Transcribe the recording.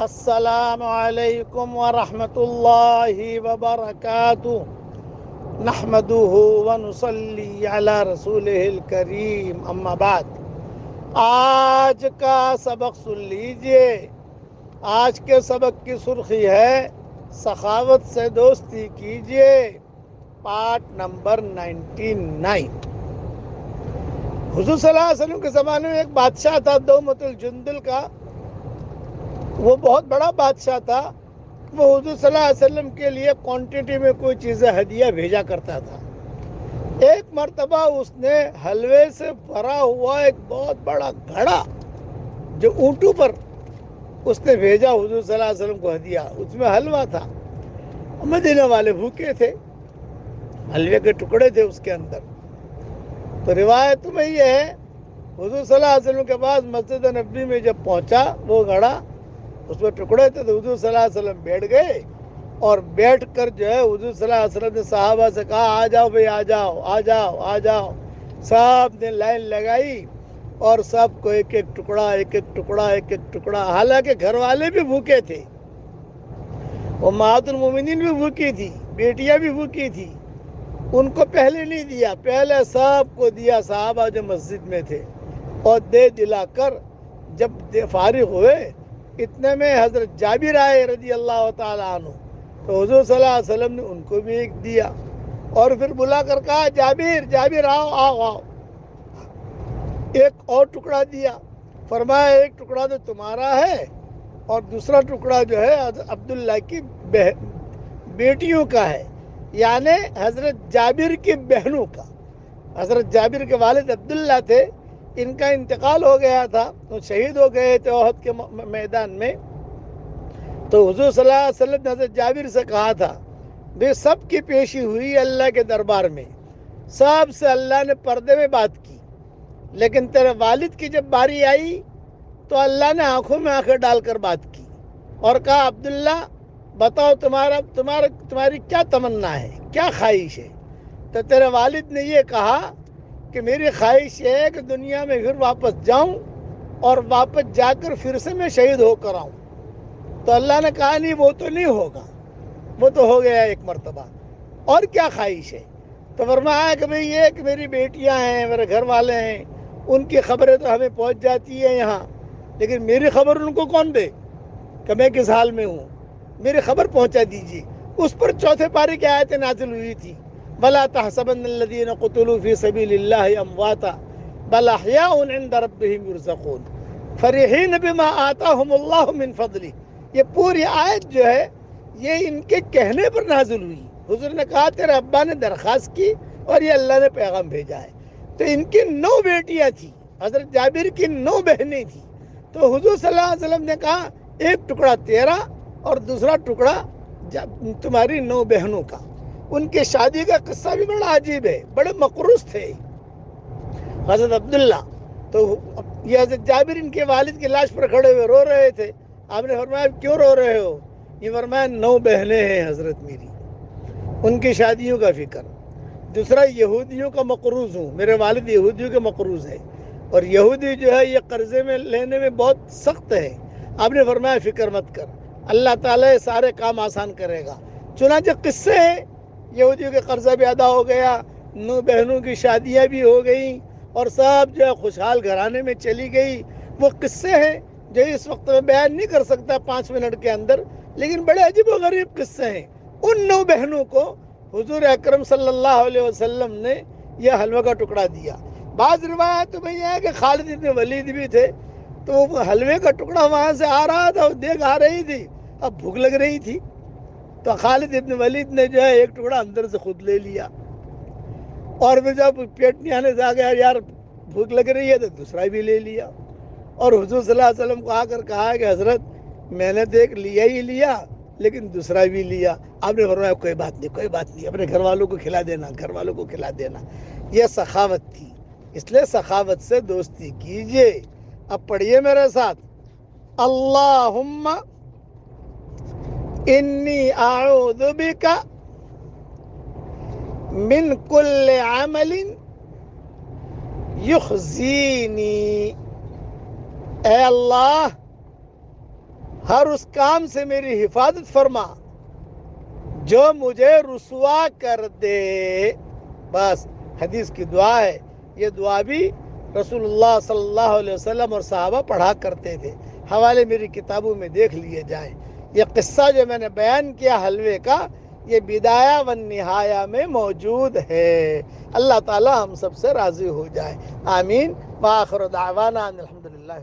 السلام علیکم ورحمۃ اللہ وبرکاتہ نحمده ونصلی علی رسولہ الکریم اما بعد۔ آج کا سبق سن لیجئے۔ آج کے سبق کی سرخی ہے سخاوت سے دوستی کیجئے، پارٹ نمبر 99۔ حضور صلی اللہ علیہ وسلم کے زمانے میں ایک بادشاہ تھا دومت الجندل کا۔ وہ بہت بڑا بادشاہ تھا۔ وہ حضور صلی اللہ علیہ وسلم کے لیے کوانٹٹی میں کوئی چیزیں ہدیہ بھیجا کرتا تھا۔ ایک مرتبہ اس نے حلوے سے بھرا ہوا ایک بہت بڑا گھڑا جو اونٹوں پر اس نے بھیجا حضور صلی اللہ علیہ وسلم کو ہدیہ۔ اس میں حلوہ تھا۔ مدینہ والے بھوکے تھے، حلوے کے ٹکڑے تھے اس کے اندر۔ تو روایت میں یہ ہے حضور صلی اللہ علیہ وسلم کے پاس مسجد نبوی میں جب پہنچا وہ گھڑا، اس میں ٹکڑے تھے، تو حضور صلی اللہ علیہ وسلم بیٹھ گئے اور بیٹھ کر جو ہے حضور صلی اللہ علیہ وسلم نے صحابہ سے کہا آ جاؤ بھئی، آ جاؤ آ جاؤ آ جاؤ۔ سب نے لائن لگائی اور سب کو ایک ایک ٹکڑا ایک ایک ٹکڑا ایک ایک ٹکڑا۔ حالانکہ گھر والے بھی بھوکے تھے، امہات المومنین بھی بھوکی تھی، بیٹیاں بھی بھوکی تھی۔ ان کو پہلے نہیں دیا، پہلے سب کو دیا صحابہ جو مسجد میں تھے، اور دے دلا کر جب فارغ ہوئے اتنے میں حضرت جابر آئے رضی اللہ تعالیٰ عنہ، تو حضور صلی اللہ علیہ وسلم نے ان کو بھی ایک دیا اور پھر بلا کر کہا جابر جابر آؤ آؤ آؤ، ایک اور ٹکڑا دیا۔ فرمایا ایک ٹکڑا تو تمہارا ہے اور دوسرا ٹکڑا جو ہے عبداللہ کی بیٹیوں کا ہے، یعنی حضرت جابر کی بہنوں کا۔ حضرت جابر کے والد عبداللہ تھے، ان کا انتقال ہو گیا تھا، تو شہید ہو گئے تھے احد کے میدان میں۔ تو حضور صلی اللہ علیہ وسلم نے حضرت جابر سے کہا تھا بے سب کی پیشی ہوئی اللہ کے دربار میں، سب سے اللہ نے پردے میں بات کی، لیکن تیرے والد کی جب باری آئی تو اللہ نے آنکھوں میں آنکھیں ڈال کر بات کی اور کہا عبداللہ بتاؤ تمہاری کیا تمنا ہے، کیا خواہش ہے؟ تو تیرے والد نے یہ کہا کہ میری خواہش یہ ہے کہ دنیا میں پھر واپس جاؤں اور واپس جا کر پھر سے میں شہید ہو کر آؤں۔ تو اللہ نے کہا نہیں، وہ تو نہیں ہوگا، وہ تو ہو گیا ایک مرتبہ، اور کیا خواہش ہے؟ تو فرمایا کہ بھئی یہ کہ میری بیٹیاں ہیں، میرے گھر والے ہیں، ان کی خبریں تو ہمیں پہنچ جاتی ہیں یہاں، لیکن میری خبر ان کو کون دے کہ میں کس حال میں ہوں؟ میری خبر پہنچا دیجیے۔ اس پر چوتھے پارے کی آیتیں نازل ہوئی تھی، بَلَا تَحْسَبَنَّ الَّذِينَ قُتِلُوا فِي سَبِيلِ اللَّهِ أَمْوَاتًا بَلْ أَحْيَاءٌ عِندَ رَبِّهِمْ يُرْزَقُونَ فَرِحِينَ بِمَا آتَاهُمُ اللَّهُ مِنْ فَضْلِهِ۔ یہ پوری آیت جو ہے یہ ان کے کہنے پر نازل ہوئی۔ حضور نے کہا تیرے ابا نے درخواست کی اور یہ اللہ نے پیغام بھیجا ہے۔ تو ان کی 9 بیٹیاں تھیں، حضرت جابر کی 9 بہنیں تھیں۔ تو حضور صلی اللہ علیہ وسلم نے کہا ایک ٹکڑا تیرا اور دوسرا ٹکڑا تمہاری 9 بہنوں کا۔ ان کی شادی کا قصہ بھی بڑا عجیب ہے، بڑے مقروض تھے حضرت عبداللہ۔ تو یہ حضرت جابر ان کے والد کی لاش پر کھڑے ہوئے رو رہے تھے۔ آپ نے فرمایا کیوں رو رہے ہو؟ یہ فرمایا 9 بہنیں ہیں حضرت میری، ان کی شادیوں کا فکر۔ دوسرا یہودیوں کا مقروض ہوں، میرے والد یہودیوں کے مقروض ہے، اور یہودی جو ہے یہ قرضے میں لینے میں بہت سخت ہے۔ آپ نے فرمایا فکر مت کر، اللہ تعالیٰ یہ سارے کام آسان کرے گا۔ چنانچہ قصے ہیں، یہودیوں کے قرضہ بھی ادا ہو گیا، 9 بہنوں کی شادیاں بھی ہو گئیں، اور سب جو ہے خوشحال گھرانے میں چلی گئی۔ وہ قصے ہیں جو اس وقت میں بیان نہیں کر سکتا 5 منٹ کے اندر، لیکن بڑے عجیب و غریب قصے ہیں۔ ان 9 بہنوں کو حضور اکرم صلی اللہ علیہ وسلم نے یہ حلوہ کا ٹکڑا دیا۔ بعض روایت میں یہ ہے کہ خالد بن ولید بھی تھے، تو وہ حلوے کا ٹکڑا وہاں سے آ رہا تھا، دیکھ آ رہی تھی، اب بھوک لگ رہی تھی، تو خالد بن ولید نے جو ہے ایک ٹکڑا اندر سے خود لے لیا، اور پھر جب پیٹ نہیں آنے سے آ گیا یار بھوک لگ رہی ہے تو دوسرا بھی لے لیا، اور حضور صلی اللہ علیہ وسلم کو آ کر کہا کہ حضرت میں نے دیکھ لیا ہی لیا لیکن دوسرا بھی لیا۔ آپ نے فرمایا کوئی بات نہیں کوئی بات نہیں، اپنے گھر والوں کو کھلا دینا، گھر والوں کو کھلا دینا۔ یہ سخاوت تھی، اس لیے سخاوت سے دوستی کیجئے۔ اب پڑھیے میرے ساتھ، اللہم انی اعوذ بک من کل عمل یخزینی۔ اے اللہ ہر اس کام سے میری حفاظت فرما جو مجھے رسوا کر دے. بس حدیث کی دعا ہے. یہ دعا بھی رسول اللہ صلی اللہ علیہ وسلم اور صحابہ پڑھا کرتے تھے. حوالے میری کتابوں میں دیکھ لیے جائیں. یہ قصہ جو میں نے بیان کیا حلوے کا، یہ بدایہ و نہایہ میں موجود ہے. اللہ تعالی ہم سب سے راضی ہو جائے. آمین. وآخر دعوانا ان الحمدللہ.